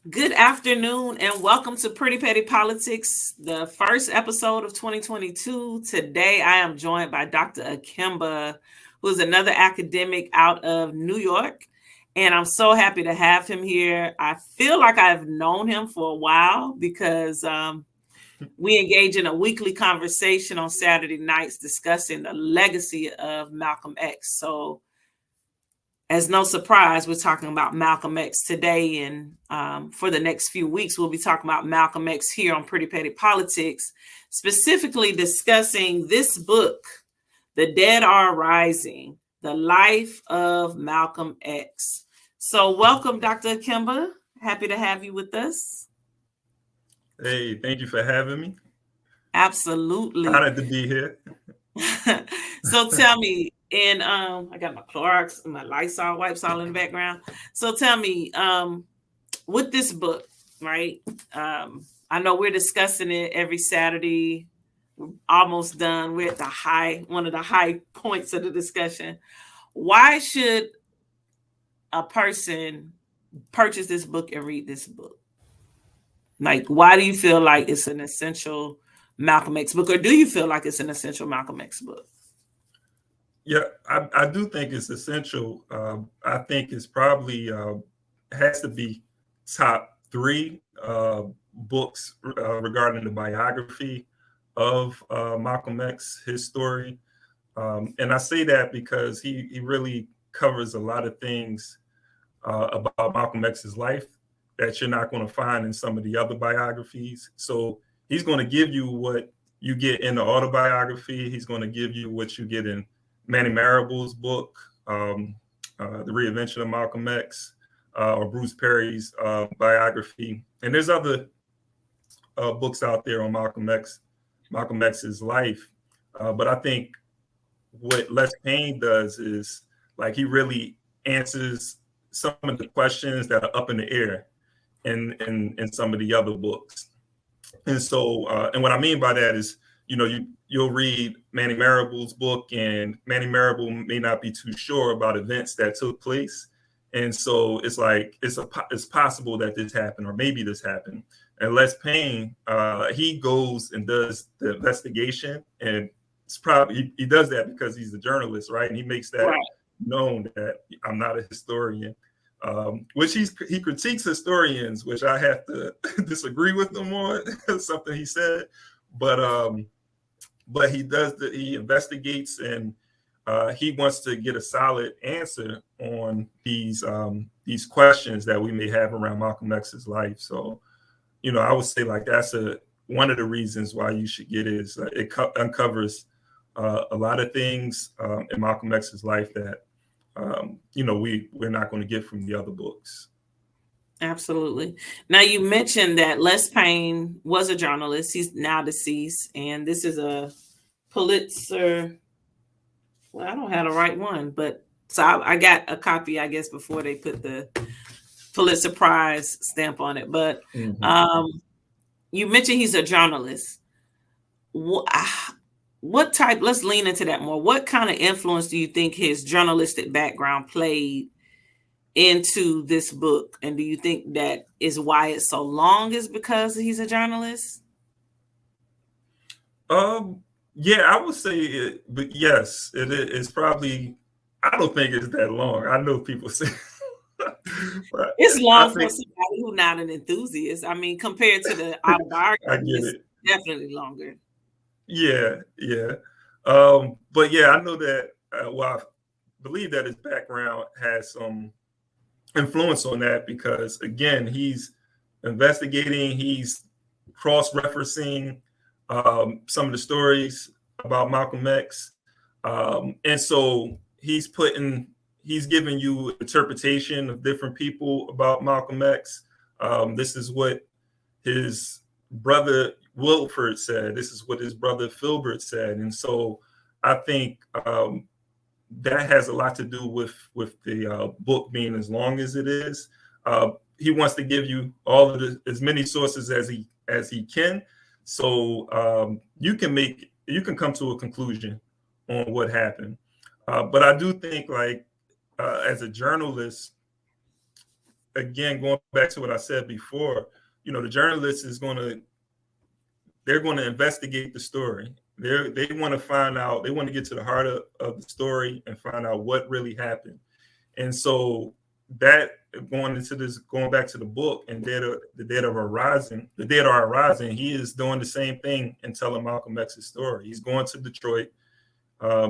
Good afternoon and welcome to Pretty Petty Politics, the first episode of 2022. Today I am joined by Dr. Ikemba, who is another academic out of New York. And I'm so happy to have him here. I feel like I've known him for a while because we engage in a weekly conversation on Saturday nights discussing the legacy of Malcolm X. So as no surprise, we're talking about Malcolm X today. And for the next few weeks, we'll be talking about Malcolm X here on Pretty Petty Politics, specifically discussing this book, The Dead Are Rising, The Life of Malcolm X. So welcome, Dr. Ikemba. Happy to have you with us. Hey, thank you for having me. Absolutely. Honored to be here. So tell me, and I got my Clorox and my Lysol wipes all in the background. So tell me, with this book, right? I know we're discussing it every Saturday. We're almost done. We're at one of the high points of the discussion. Why should a person purchase this book and read this book? Like, why do you feel like it's an essential Malcolm X book, or do you feel like it's an essential Malcolm X book? Yeah, I do think it's essential. I think it's probably has to be top three books regarding the biography of Malcolm X, his story. And I say that because he really covers a lot of things about Malcolm X's life that you're not going to find in some of the other biographies. So he's going to give you what you get in the autobiography. He's going to give you what you get in Manny Marable's book, The Reinvention of Malcolm X, or Bruce Perry's biography. And there's other books out there on Malcolm X's life. But I think what Les Payne does is like he really answers some of the questions that are up in the air in some of the other books. And so, and what I mean by that is, you'll read Manny Marable's book, and Manny Marable may not be too sure about events that took place, and so it's like it's possible that this happened, or maybe this happened. And Les Payne, he goes and does the investigation, and it's probably he does that because he's a journalist, right? And he makes that Right. known that I'm not a historian. Which he critiques historians, which I have to disagree with him on something he said, but he investigates, and he wants to get a solid answer on these questions that we may have around Malcolm X's life. So, I would say like that's one of the reasons why you should get it is it uncovers a lot of things in Malcolm X's life that we're not going to get from the other books. Absolutely. Now, you mentioned that Les Payne was a journalist. He's now deceased, and this is a Pulitzer. Well, I don't have the right one, but so I got a copy, I guess, before they put the Pulitzer Prize stamp on it. But you mentioned he's a journalist. What type? Let's lean into that more. What kind of influence do you think his journalistic background played into this book, and do you think that is why it's so long is because he's a journalist? Yeah, I would say it, but yes, it's probably. I don't think it's that long. I know people say, but It's I long for think somebody who's not an enthusiast. I mean, compared to the I autobiography, get it's it. definitely longer. Yeah, yeah. But yeah, I know that. Well, I believe that his background has some influence on that because again, he's investigating, he's cross-referencing some of the stories about Malcolm X, and so he's giving you interpretation of different people about Malcolm X. This is what his brother Wilford said. This is what his brother Filbert said, and so I think that has a lot to do with the book being as long as it is. He wants to give you all of as many sources as he can, so you can come to a conclusion on what happened. But I do think, like as a journalist, again, going back to what I said before, the journalist they're going to investigate the story. They want to find out, they want to get to the heart of the story and find out what really happened. And so that going back to the book and the dead are arising, he is doing the same thing and telling Malcolm X's story. He's going to Detroit.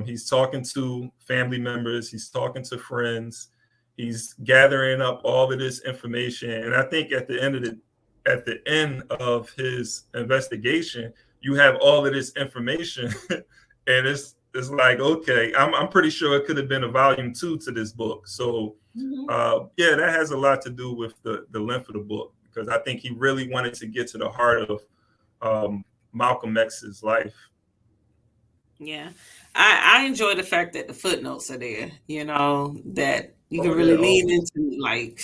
He's talking to family members. He's talking to friends. He's gathering up all of this information. And I think at the end of his investigation, you have all of this information, and it's like, okay, I'm pretty sure it could have been a volume 2 to this book. So yeah, that has a lot to do with the length of the book, because I think he really wanted to get to the heart of Malcolm X's life. Yeah, I enjoy the fact that the footnotes are there, that you can really lean into, like.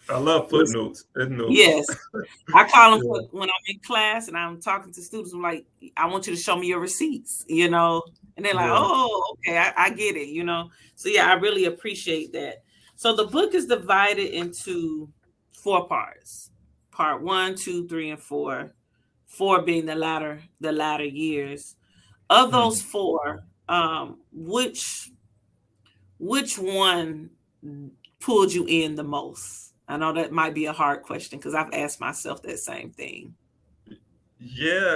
I love footnotes. Yes. I call them when I'm in class and I'm talking to students. I'm like, I want you to show me your receipts, and they're like, oh, okay, I get it, So yeah, I really appreciate that. So the book is divided into 4 parts. Part 1, 2, 3, and 4. 4 being the latter years. Of those 4, which one pulled you in the most? I know that might be a hard question because I've asked myself that same thing. Yeah,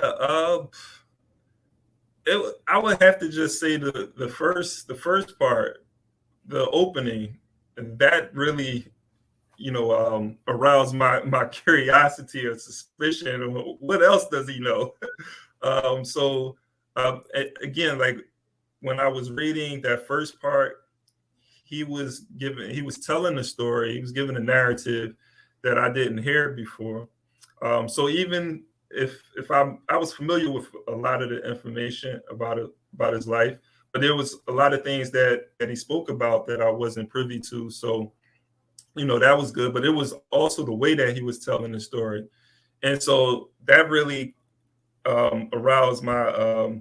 I would have to just say the first part, the opening, that really, aroused my curiosity or suspicion. What else does he know? So again, like when I was reading that first part, he was telling the story. He was giving a narrative that I didn't hear before. So even if I was familiar with a lot of the information about his life, but there was a lot of things that he spoke about that I wasn't privy to. So, that was good, but it was also the way that he was telling the story. And so that really aroused my,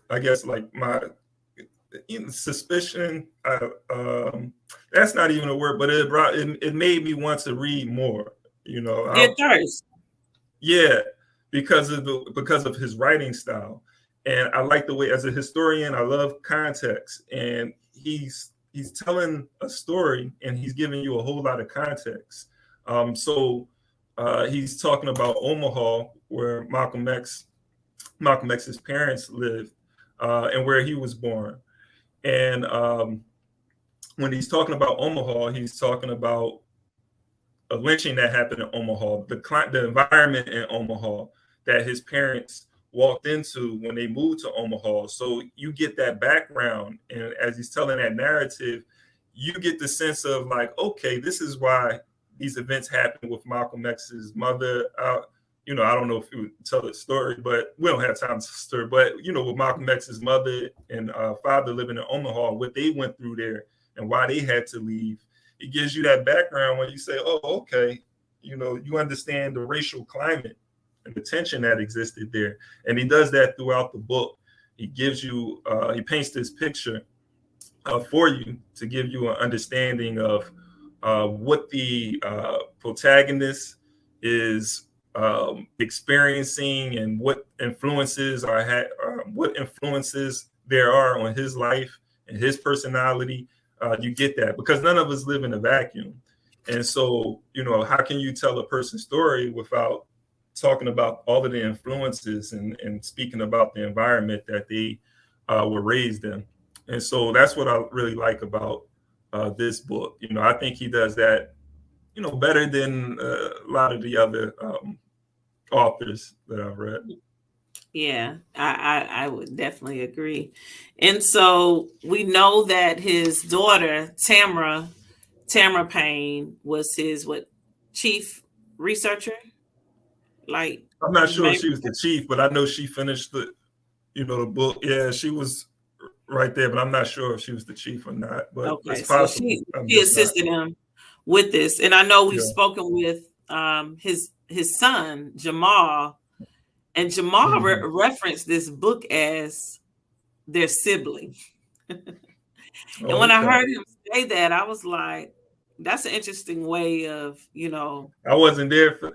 I guess, like my suspicion. That's not even a word, but it made me want to read more. It does. Yeah, because of his writing style, and I like the way, as a historian, I love context, and he's telling a story and he's giving you a whole lot of context. So he's talking about Omaha, where Malcolm X's parents lived, and where he was born. And when he's talking about Omaha, he's talking about a lynching that happened in Omaha, the environment in Omaha that his parents walked into when they moved to Omaha. So you get that background, and as he's telling that narrative, you get the sense of like, okay, this is why these events happened with Malcolm X's mother. I don't know if you would tell the story, but we don't have time to story. But with Malcolm X's mother and father living in Omaha, what they went through there and why they had to leave. It gives you that background when you say, oh, okay, you understand the racial climate and the tension that existed there. And he does that throughout the book. He gives you, he paints this picture for you to give you an understanding of what the protagonist is experiencing and what influences there are on his life and his personality. You get that because none of us live in a vacuum. And so, how can you tell a person's story without talking about all of the influences and speaking about the environment that they were raised in? And so that's what I really like about this book. I think he does that, better than a lot of the other authors that I've read. Yeah, I would definitely agree. And so we know that his daughter, Tamara Payne, was his chief researcher? Like, I'm not sure if she was the chief, but I know she finished the book. Yeah, she was right there, but I'm not sure if she was the chief or not. But okay, it's possible. So she assisted him with this. And I know we've spoken with his son, Jamal. And Jamal referenced this book as their sibling. And when I heard him say that, I was like, That's an interesting way of, I wasn't there for Oh,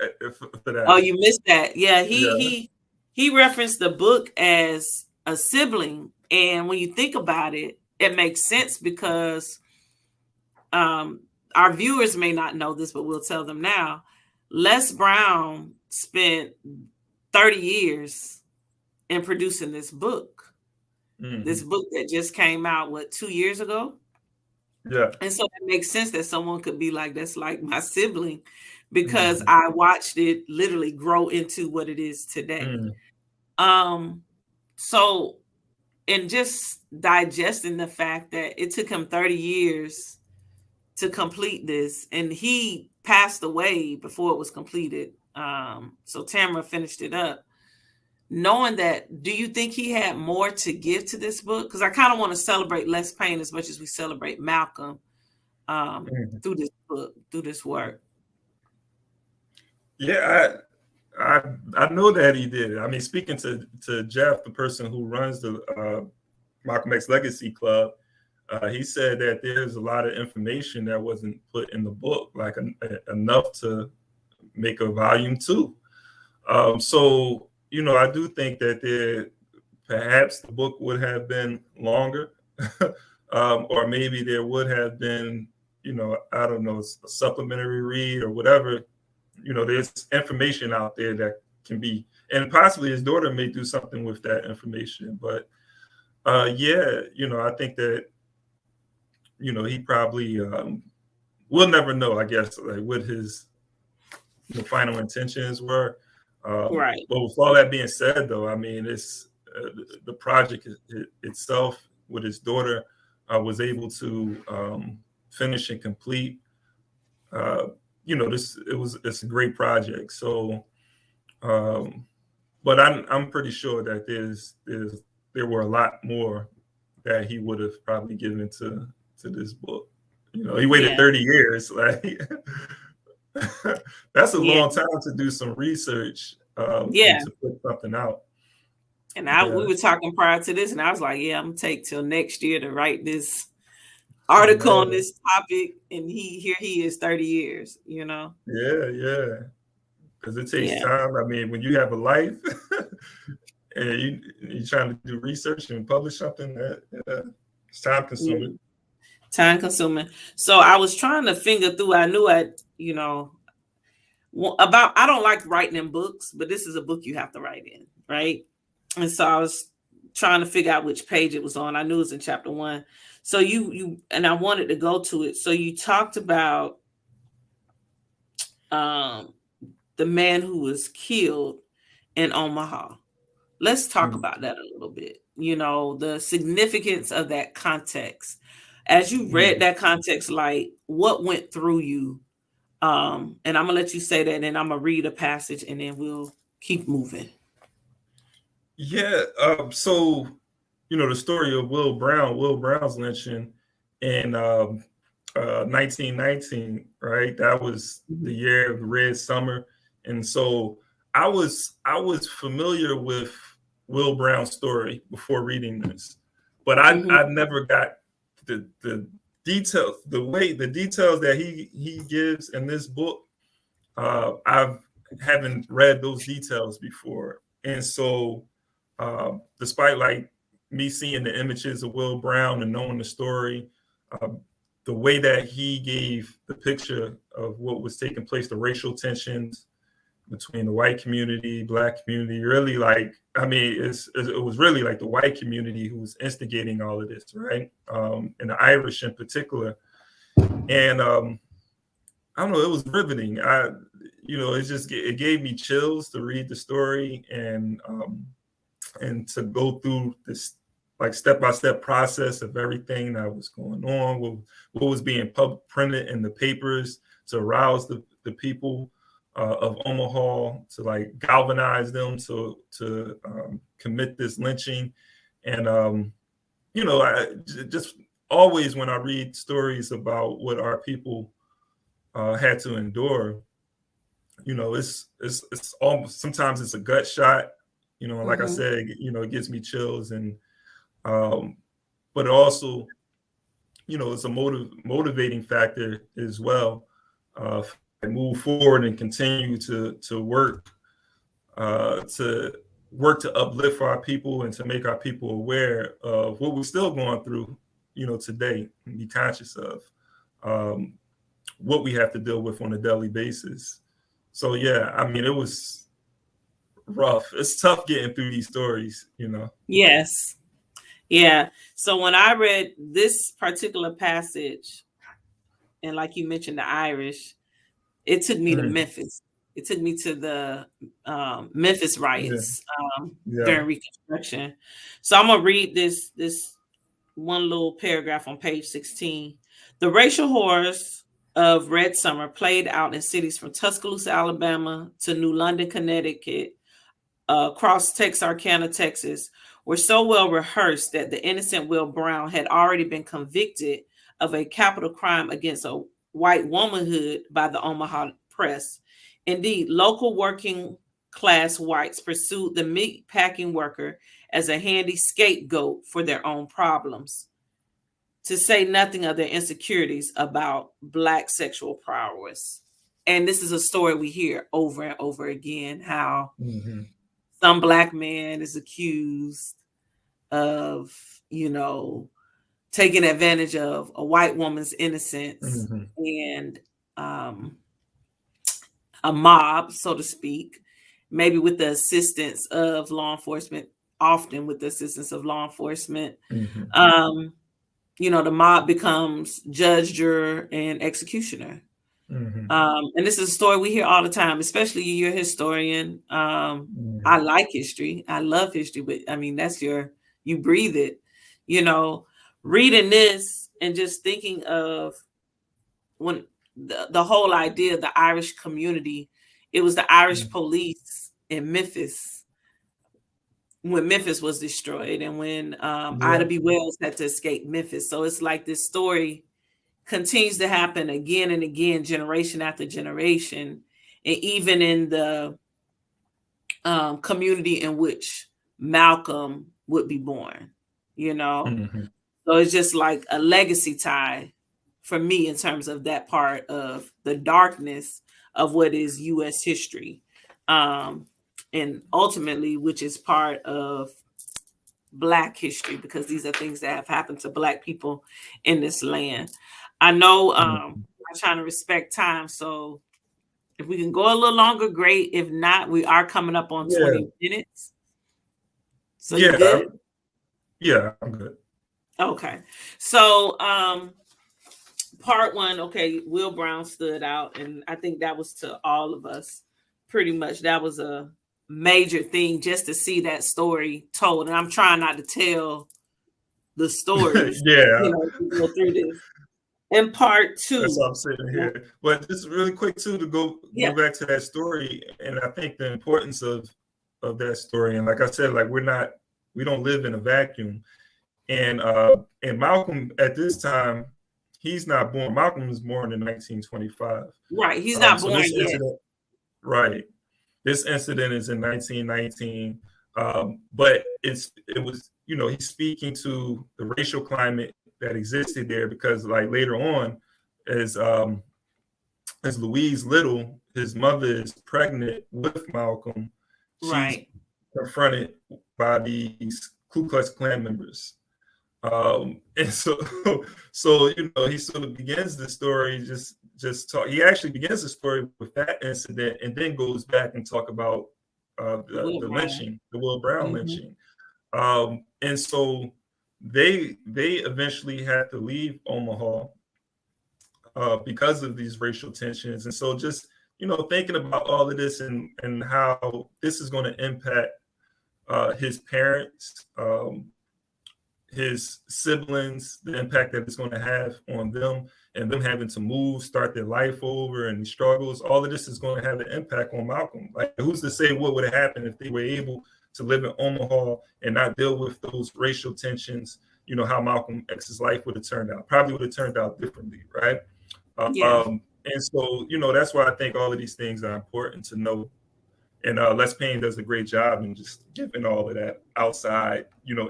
that. you missed that. Yeah, Yeah. he referenced the book as a sibling, and when you think about it, it makes sense because our viewers may not know this, but we'll tell them now. Les Brown spent 30 years in producing this book. This book that just came out 2 years ago. Yeah. And so it makes sense that someone could be like, that's like my sibling, because I watched it literally grow into what it is today. So in just digesting the fact that it took him 30 years to complete this, and he passed away before it was completed. So Tamara finished it up. Knowing that, do you think he had more to give to this book? Because I kind of want to celebrate Les Payne as much as we celebrate Malcolm through this book, through this work. Yeah, I know that he did. I mean, speaking to Jeff, the person who runs the Malcolm X Legacy Club, he said that there's a lot of information that wasn't put in the book, like enough to make a volume 2. So, I do think that perhaps the book would have been longer, or maybe there would have been, I don't know, a supplementary read or whatever. There's information out there that can be, and possibly his daughter may do something with that information. But yeah, I think that, he probably we'll never know, I guess, like what his final intentions were. Right. But with all that being said, though, I mean, it's the project itself with his daughter was able to finish and complete. It's a great project. So, but I'm pretty sure that there were a lot more that he would have probably given to this book. He waited 30 years. Like that's a long time to do some research. And to put something out. And we were talking prior to this, and I was like, yeah, I'm gonna take till next year to write this article on this topic, and he is 30 years, Yeah, because it takes time. I mean, when you have a life and you're trying to do research and publish something, it's time consuming. Time consuming. So I was trying to finger through. I knew I don't like writing in books, but this is a book you have to write in, right? And so I was trying to figure out which page it was on. I knew it was in chapter 1. So you and I wanted to go to it. So you talked about the man who was killed in Omaha. Let's talk about that a little bit. The significance of that context. As you read that context, like what went through you? And I'm gonna let you say that, and then I'm gonna read a passage, and then we'll keep moving. Yeah. So, the story of Will Brown's lynching in 1919, right? That was the year of the Red Summer, and so I was familiar with Will Brown's story before reading this, but I never got the details, the details that he gives in this book. I haven't read those details before, and so despite like me seeing the images of Will Brown and knowing the story, the way that he gave the picture of what was taking place, the racial tensions between the white community, black community, really it was really like the white community who was instigating all of this, right? And the Irish in particular. And I don't know, it was riveting. It gave me chills to read the story and to go through this like step-by-step process of everything that was going on, what was being printed in the papers to arouse the people of Omaha, to like galvanize them to commit this lynching. And I just always, when I read stories about what our people had to endure, it's almost, sometimes it's a gut shot, and like I said, it gives me chills, and but also it's a motivating factor as well. Move forward and continue to work to uplift our people and to make our people aware of what we're still going through, today, and be conscious of um, what we have to deal with on a daily basis. So yeah, I mean, it was rough. It's tough getting through these stories. Yes. Yeah. So when I read this particular passage, and like you mentioned, the Irish, it took me to Mm, Memphis. It took me to the Memphis yeah, riots yeah. during Reconstruction. So I'm gonna read this one little paragraph on page 16. The racial horrors of Red Summer played out in cities from Tuscaloosa, Alabama to New London, Connecticut, across Texarkana, Texas, were so well rehearsed that the innocent Will Brown had already been convicted of a capital crime against a white womanhood by the Omaha press. Indeed, local working class whites pursued the meat packing worker as a handy scapegoat for their own problems, to say nothing of their insecurities about Black sexual prowess. And this is a story we hear over and over again, how Hmm. some Black man is accused of, you know, taking advantage of a white woman's innocence, Hmm. and um, a mob, so to speak, maybe with the assistance of law enforcement, often with the assistance of law enforcement. Hmm. Um, the mob becomes judge, juror, and executioner. Hmm. And this is a story we hear all the time, especially you're a historian. I Hmm. like history. I love history, but I mean, you breathe it, you know, reading this and just thinking of when the whole idea of the Irish community, it was the Irish police in Memphis when Memphis was destroyed, and when Ida Yeah. B. Wells had to escape Memphis. So it's like this story continues to happen again and again, generation after generation, and even in the community in which Malcolm would be born, you know. Hmm. So it's just like a legacy tie for me in terms of that part of the darkness of what is U.S. history, um, and ultimately, which is part of Black history, because these are things that have happened to Black people in this land. I know Hmm. I'm trying to respect time, so if we can go a little longer, great. If not, we are coming up on Yeah. 20 minutes. So you Yeah. good? Yeah. I'm good. Okay. So part one, okay, Will Brown stood out, and I think that was to all of us pretty much. That was a major thing just to see that story told. And I'm trying not to tell the stories, Yeah. to go through this. And part That's two, why I'm sitting here. But just really quick too to go yeah, back to that story, and I think the importance of that story. And like I said, like we don't live in a vacuum. And Malcolm at this time, he's not born. Malcolm was born in 1925. right. He's not So born this yet. incident, right? This incident is in 1919. But it was, he's speaking to the racial climate that existed there, because like later on, as as Louise Little, his mother, is pregnant with Malcolm, she's Right. confronted by these Ku Klux Klan members. And so so he sort of begins the story, just talk. He actually begins the story with that incident, and then goes back and talk about Will the Brown. lynching, the Will Brown Hmm. lynching. And so they eventually had to leave Omaha because of these racial tensions. And so just thinking about all of this, and how this is going to impact his parents, his siblings, the impact that it's going to have on them, and them having to move, start their life over, and struggles. All of this is going to have an impact on Malcolm. Like, who's to say what would have happened if they were able to live in Omaha and not deal with those racial tensions? How Malcolm X's life would have turned out. Probably would have turned out differently, right? Yeah. And so, that's why I think all of these things are important to know. And Les Payne does a great job in just giving all of that outside,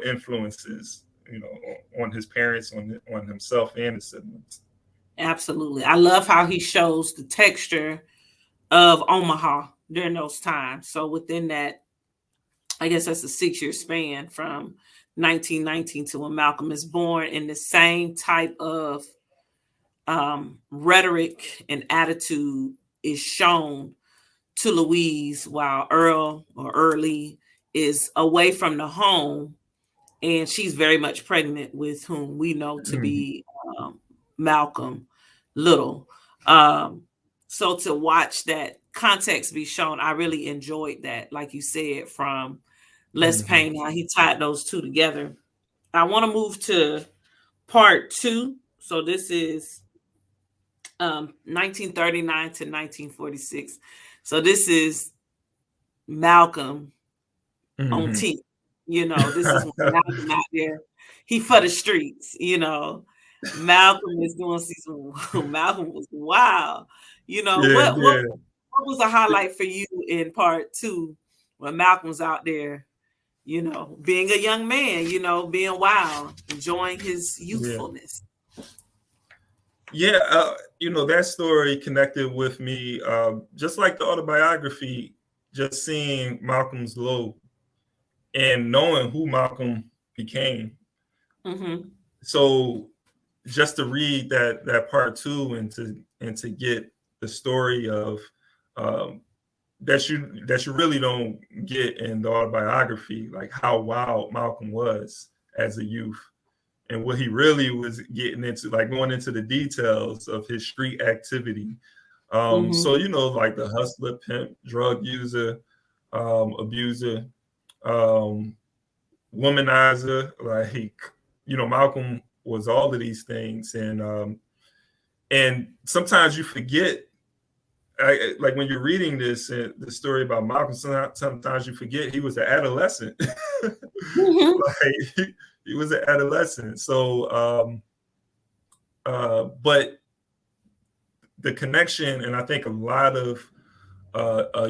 influences, on his parents, on himself and his siblings. Absolutely. I love how he shows the texture of Omaha during those times. So within that, I guess that's a 6-year span from 1919 to when Malcolm is born, in the same type of rhetoric and attitude is shown to Louise while Early is away from the home, and she's very much pregnant with whom we know to be Malcolm Little. So to watch that context be shown, I really enjoyed that. Like you said, from Les Payne, how he tied those two together. I want to move to part 2. So this is 1939 to 1946. So this is Malcolm on T. This is when Malcolm out there. He for the streets. Malcolm is doing season. Malcolm was wild. What was a highlight for you in part 2 when Malcolm's out there? Being a young man. Being wild, enjoying his youthfulness. Yeah, that story connected with me, just like the autobiography. Just seeing Malcolm's low and knowing who Malcolm became. So just to read that part 2 and to get the story of that you really don't get in the autobiography, like how wild Malcolm was as a youth and what he really was getting into, like going into the details of his street activity. So like the hustler, pimp, drug user, abuser, womanizer, like Malcolm was all of these things, and sometimes you forget, like when you're reading this the story about Malcolm, sometimes you forget he was an adolescent. Like he was an adolescent. So but the connection, and I think a lot of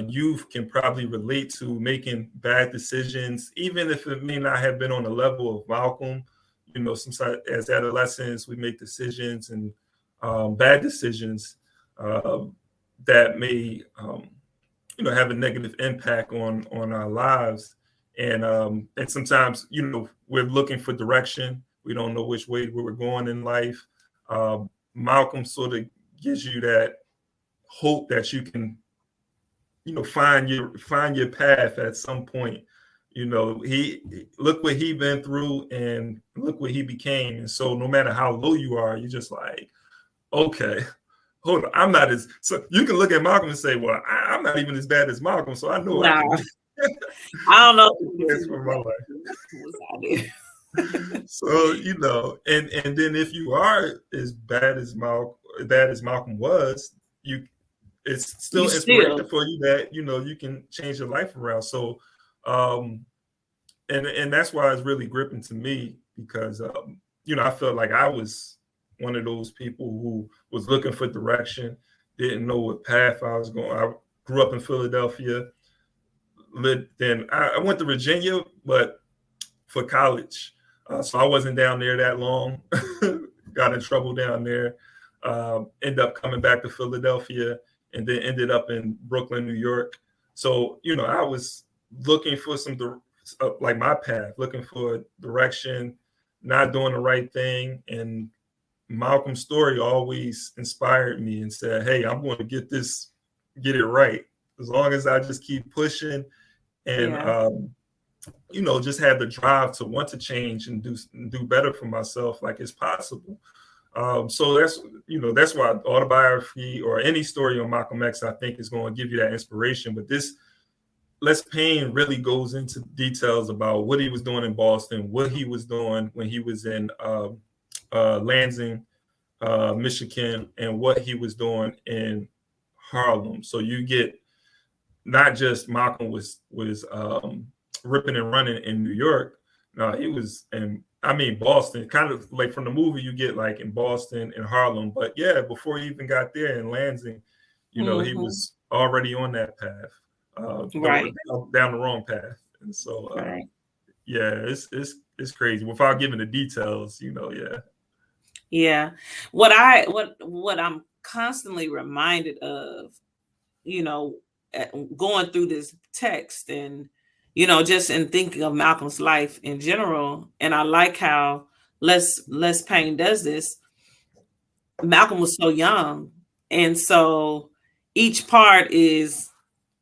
youth can probably relate to making bad decisions, even if it may not have been on the level of Malcolm. Sometimes as adolescents, we make decisions and bad decisions that may, have a negative impact on our lives. And sometimes, we're looking for direction. We don't know which way we were going in life. Malcolm sort of gives you that hope that you can, find your path at some point. He look what he been through and look what he became. And so no matter how low you are, you're just like, okay, hold on, I'm not as, so you can look at Malcolm and say, well, I'm not even as bad as Malcolm, so I know I can. I don't know. For my life. So and then if you are as bad as Malcolm was, it's still inspiration for you that you can change your life around. So and that's why it's really gripping to me, because I felt like I was one of those people who was looking for direction, didn't know what path I was going. I grew up in Philadelphia. Then I went to Virginia, but for college. So I wasn't down there that long. Got in trouble down there. Ended up coming back to Philadelphia, and then ended up in Brooklyn, New York. So, I was looking for like my path, looking for direction, not doing the right thing. And Malcolm's story always inspired me and said, hey, I'm going to get it right. As long as I just keep pushing and, just have the drive to want to change and do better for myself, like it's possible. So that's why autobiography or any story on Malcolm X, I think, is going to give you that inspiration. But this Les Payne really goes into details about what he was doing in Boston, what he was doing when he was in Lansing, Michigan, and what he was doing in Harlem. So you get not just Malcolm was ripping and running in New York. No, he was in Boston, kind of like from the movie you get like in Boston and Harlem. But yeah, before he even got there in Lansing, he was already on that path, right, down the wrong path. And so, right. yeah, it's crazy. Without giving the details, yeah. Yeah. What I'm constantly reminded of, you know, going through this text and, just in thinking of Malcolm's life in general, and I like how Les Payne does this. Malcolm was so young, and so each part is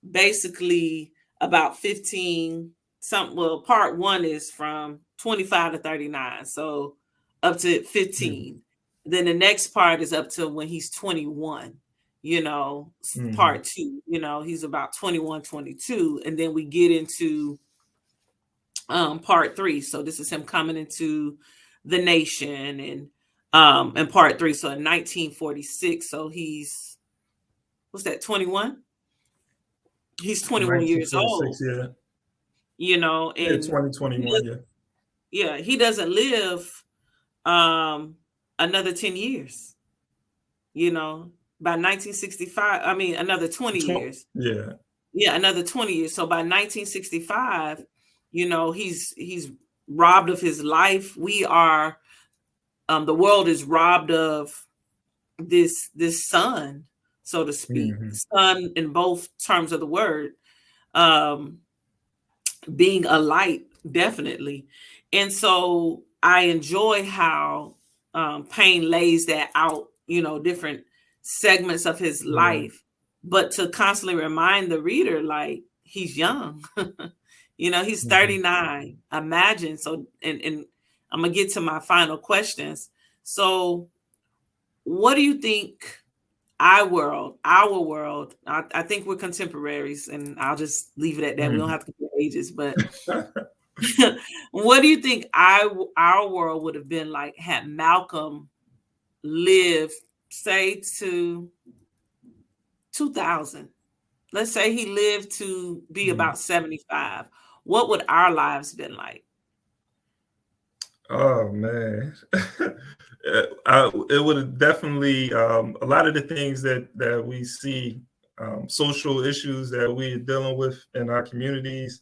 basically about 15 something. Well, part one is from 25 to 39, so up to 15. Then the next part is up to when he's 21, part two, he's about 21, 22, and then we get into part three. So this is him coming into the nation, and part three. So in 1946, so he's, what's that, 21? He's 21 years old. Yeah. And 2021, yeah. Yeah, he doesn't live another 10 years. By 1965, I mean another 20 years. Yeah. Yeah, another 20 years. So by 1965, he's robbed of his life. We are the world is robbed of this son, so to speak. Son in both terms of the word. Being a light, definitely. And so I enjoy how Payne lays that out, different segments of his life, but to constantly remind the reader, like, he's young. He's 39. Imagine. So, and I'm gonna get to my final questions. So what do you think our world, I think we're contemporaries, and I'll just leave it at that. We don't have to compare ages, but what do you think our world would have been like had Malcolm lived, say, to 2000? Let's say he lived to be about 75. What would our lives been like? Oh man. It would have definitely a lot of the things that we see, social issues that we're dealing with in our communities.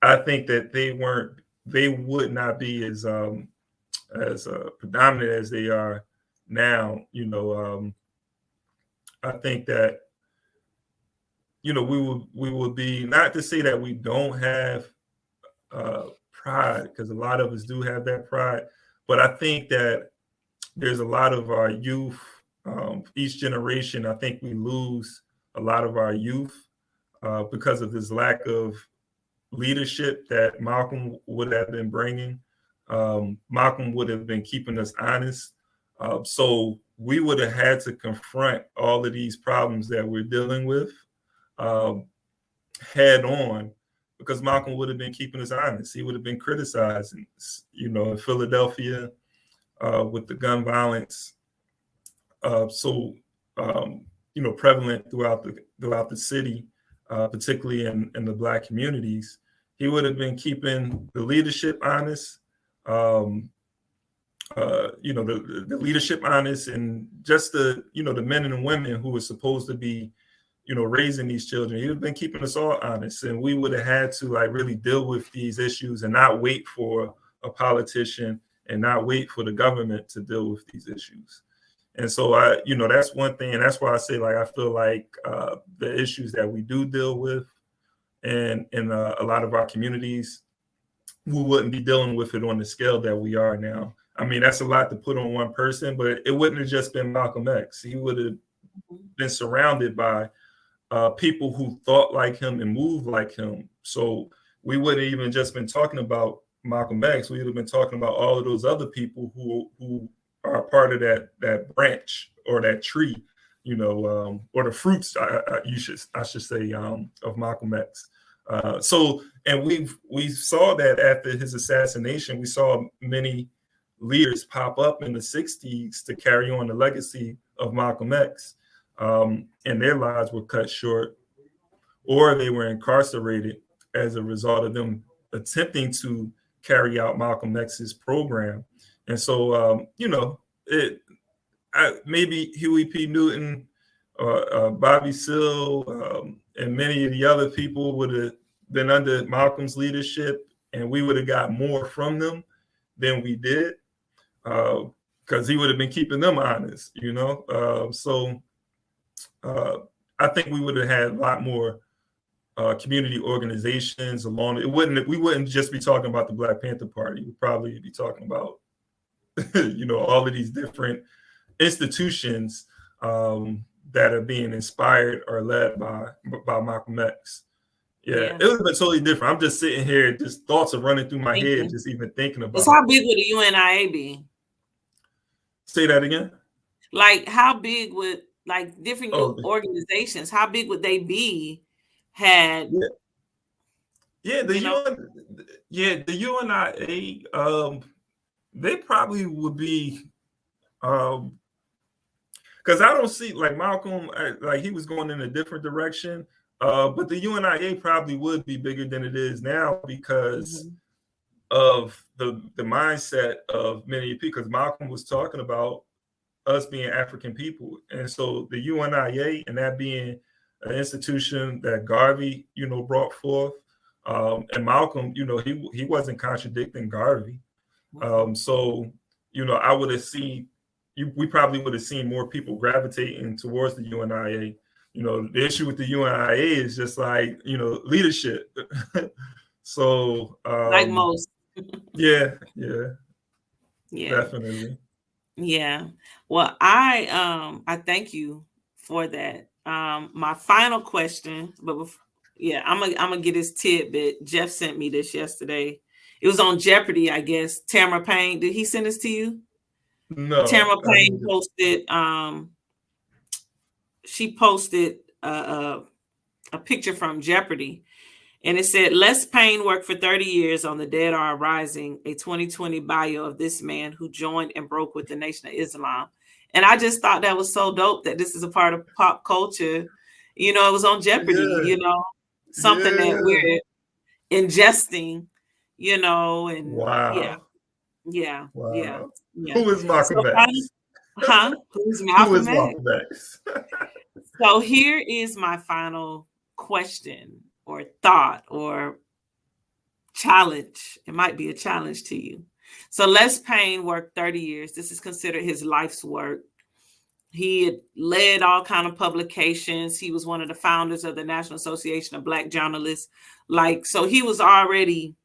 I think that they would not be as predominant as they are now. I think that we would be, not to say that we don't have pride, because a lot of us do have that pride, but I think that there's a lot of our youth, each generation, I think we lose a lot of our youth because of this lack of leadership that Malcolm would have been bringing. Malcolm would have been keeping us honest. So we would have had to confront all of these problems that we're dealing with head on, because Malcolm would have been keeping us honest. He would have been criticizing, in Philadelphia, with the gun violence prevalent throughout the city, particularly in the Black communities. He would have been keeping the leadership honest, the leadership honest, and just the men and women who were supposed to be raising these children. He would have been keeping us all honest, and we would have had to really deal with these issues and not wait for a politician and not wait for the government to deal with these issues. And so that's one thing. And that's why I say, I feel like the issues that we do deal with and in a lot of our communities, we wouldn't be dealing with it on the scale that we are now. I mean, that's a lot to put on one person, but it wouldn't have just been Malcolm X. He would have been surrounded by people who thought like him and moved like him. So we wouldn't even just been talking about Malcolm X. We would have been talking about all of those other people who are part of that branch or that tree, or the fruits, I should say, of Malcolm X. And we saw that after his assassination, we saw many leaders pop up in the 60s to carry on the legacy of Malcolm X, and their lives were cut short, or they were incarcerated as a result of them attempting to carry out Malcolm X's program. And so, maybe Huey P. Newton, Bobby Seale, and many of the other people would have been under Malcolm's leadership and we would have got more from them than we did, because he would have been keeping them honest, So I think we would have had a lot more community organizations along. We wouldn't just be talking about the Black Panther Party. We'd probably be talking about all of these different institutions that are being inspired or led by Malcolm X. Yeah, it would have been totally different. I'm just sitting here, just thoughts are running through my head, just even thinking about. It's how big would the UNIA be? Say that again. Like, how big would different organizations? How big would they be? The UNIA. They probably would be. Because I don't see like Malcolm, like he was going in a different direction. But the UNIA probably would be bigger than it is now because of the mindset of many people. Because Malcolm was talking about us being African people, and so the UNIA and that being an institution that Garvey, brought forth, and Malcolm, he wasn't contradicting Garvey. So I would have seen. We probably would have seen more people gravitating towards the UNIA. The issue with the UNIA is just like, leadership. So like most. Yeah, definitely. Yeah. Well, I thank you for that. My final question, but I'm gonna get this tidbit. Jeff sent me this yesterday. It was on Jeopardy, I guess. Tamara Payne, did he send this to you? No. Tamara Payne posted. She posted a picture from Jeopardy, and it said, Les Payne worked for 30 years on The Dead Are Rising, a 2020 bio of this man who joined and broke with the Nation of Islam. And I just thought that was so dope that this is a part of pop culture. It was on Jeopardy, something that we're ingesting, and wow. Yeah. Who is Malcolm X? Who's Malcolm X? So here is my final question or thought or challenge. It might be a challenge to you. So Les Payne worked 30 years. This is considered his life's work. He had led all kind of publications. He was one of the founders of the National Association of Black Journalists. So he was already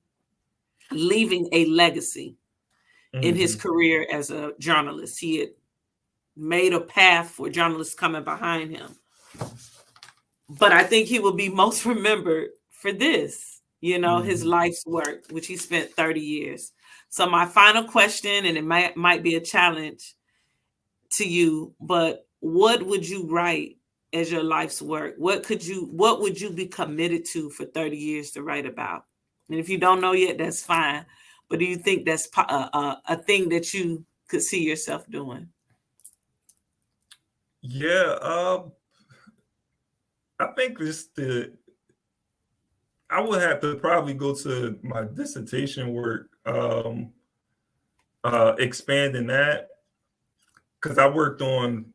leaving a legacy in his career as a journalist. He had made a path for journalists coming behind him. But I think he will be most remembered for this, his life's work, which he spent 30 years. So my final question, and it might be a challenge to you, but what would you write as your life's work? What would you be committed to for 30 years to write about? And if you don't know yet, that's fine. But do you think that's a thing that you could see yourself doing? Yeah, I think I would have to probably go to my dissertation work, expanding that, because I worked on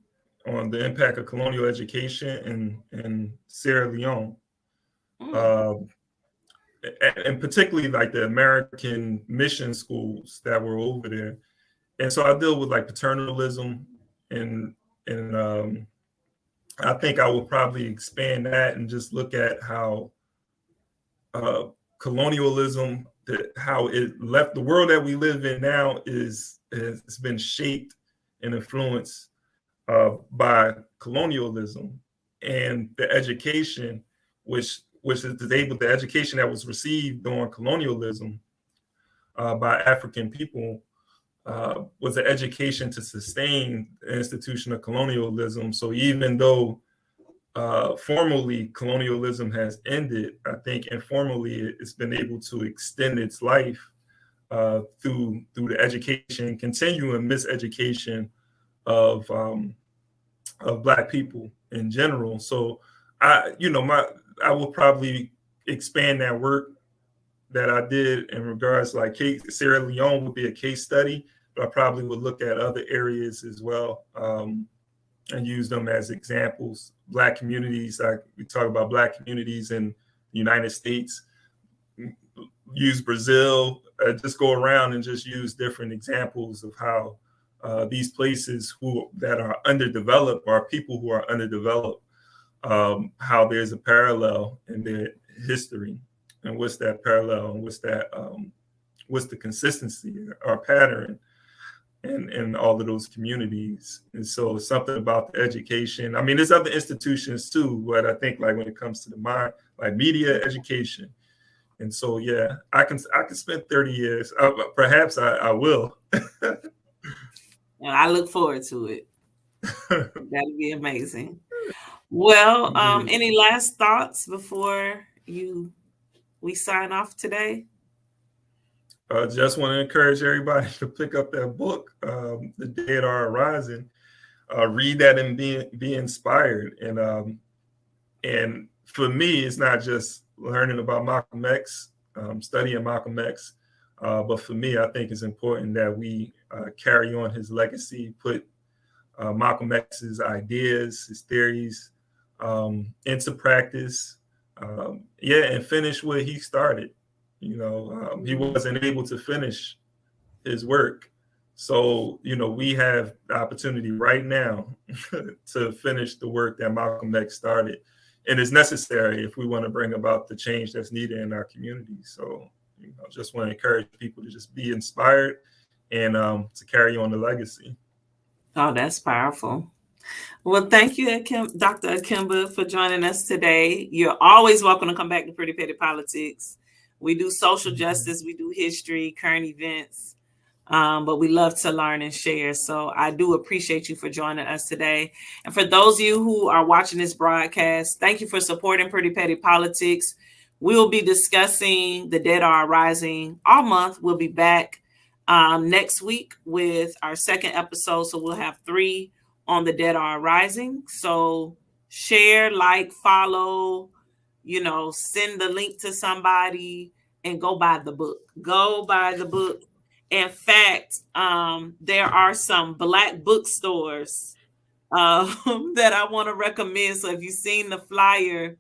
the impact of colonial education in Sierra Leone, and particularly like the American mission schools that were over there. And so I deal with like paternalism and I think I would probably expand that and just look at how colonialism, how it left the world that we live in now has been shaped and influenced by colonialism, and the education, which is the education that was received during colonialism by African people, was an education to sustain the institution of colonialism. So even though formally colonialism has ended, I think informally it's been able to extend its life through the education, continuing miseducation of Black people in general. So I will probably expand that work that I did in regards, like Sierra Leone would be a case study, but I probably would look at other areas as well, and use them as examples. Black communities, we talk about Black communities in the United States. use Brazil, just go around and just use different examples of how these places that are underdeveloped are people who are underdeveloped, how there's a parallel in their history, and what's that parallel, and what's the consistency or pattern in all of those communities. And so something about the education. I mean, there's other institutions too, but I think like when it comes to the mind, like media education. And so yeah, I can spend 30 years. Perhaps I will. Well, I look forward to it. That'll be amazing. Well, any last thoughts before we sign off today? Just want to encourage everybody to pick up that book, The Dead Are Rising. Read that and be inspired. And for me, it's not just learning about Malcolm X, studying Malcolm X, but for me, I think it's important that we carry on his legacy, put Malcolm X's ideas, his theories into practice, and finish what he started. He wasn't able to finish his work. So, we have the opportunity right now to finish the work that Malcolm X started. And it's necessary if we want to bring about the change that's needed in our community. So, just want to encourage people to just be inspired and to carry on the legacy. Oh, that's powerful. Well, thank you, Dr. Ikemba, for joining us today. You're always welcome to come back to Pretty Petty Politics. We do social justice, we do history, current events, but we love to learn and share. So I do appreciate you for joining us today. And for those of you who are watching this broadcast, thank you for supporting Pretty Petty Politics. We'll be discussing The Dead Are Rising all month. We'll be back next week with our second episode. So we'll have 3 on The Dead Are Rising. So share, like, follow, send the link to somebody and go buy the book. Go buy the book. In fact, there are some Black bookstores that I want to recommend. So if you've seen the flyer,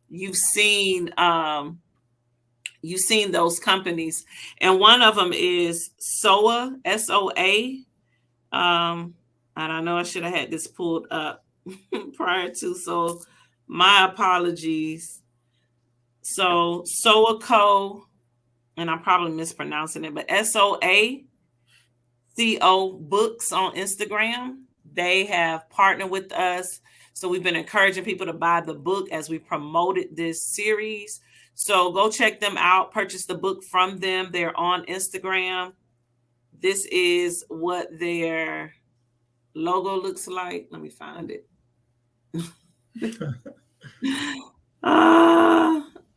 you've seen those companies. And one of them is SOA, SOA. And I know I should have had this pulled up prior to, so my apologies. So SOA Co, and I'm probably mispronouncing it, but SOA CO Books on Instagram. They have partnered with us. So we've been encouraging people to buy the book as we promoted this series. So go check them out, purchase the book from them. They're on Instagram. This is what their logo looks like. Let me find it.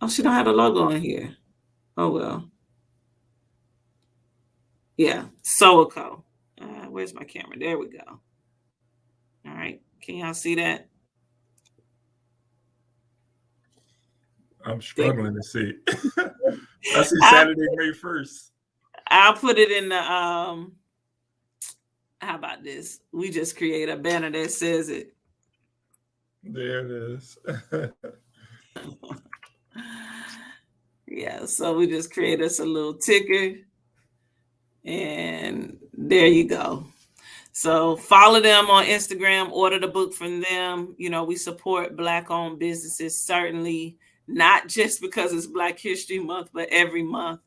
She don't have a logo on here. Oh, well. Yeah, SOACO. Where's my camera? There we go. All right. Can y'all see that? I'm struggling to see. I see Saturday, May 1st. I'll put it in the how about this? We just create a banner that says it. There it is. Yeah, so we just create us a little ticker. And there you go. So follow them on Instagram, order the book from them. We support Black-owned businesses, certainly not just because it's Black History Month, but every month.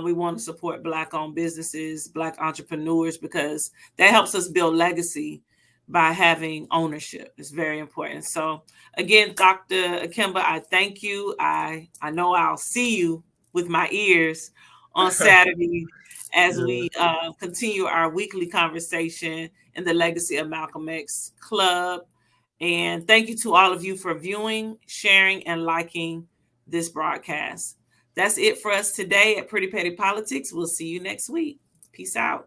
We want to support Black-owned businesses, Black entrepreneurs, because that helps us build legacy by having ownership. It's very important. So again, Dr. Ikemba, I thank you. I know I'll see you with my ears on Saturday as we continue our weekly conversation in the Legacy of Malcolm X Club. And thank you to all of you for viewing, sharing, and liking this broadcast. That's it for us today at Pretty Petty Politics. We'll see you next week. Peace out.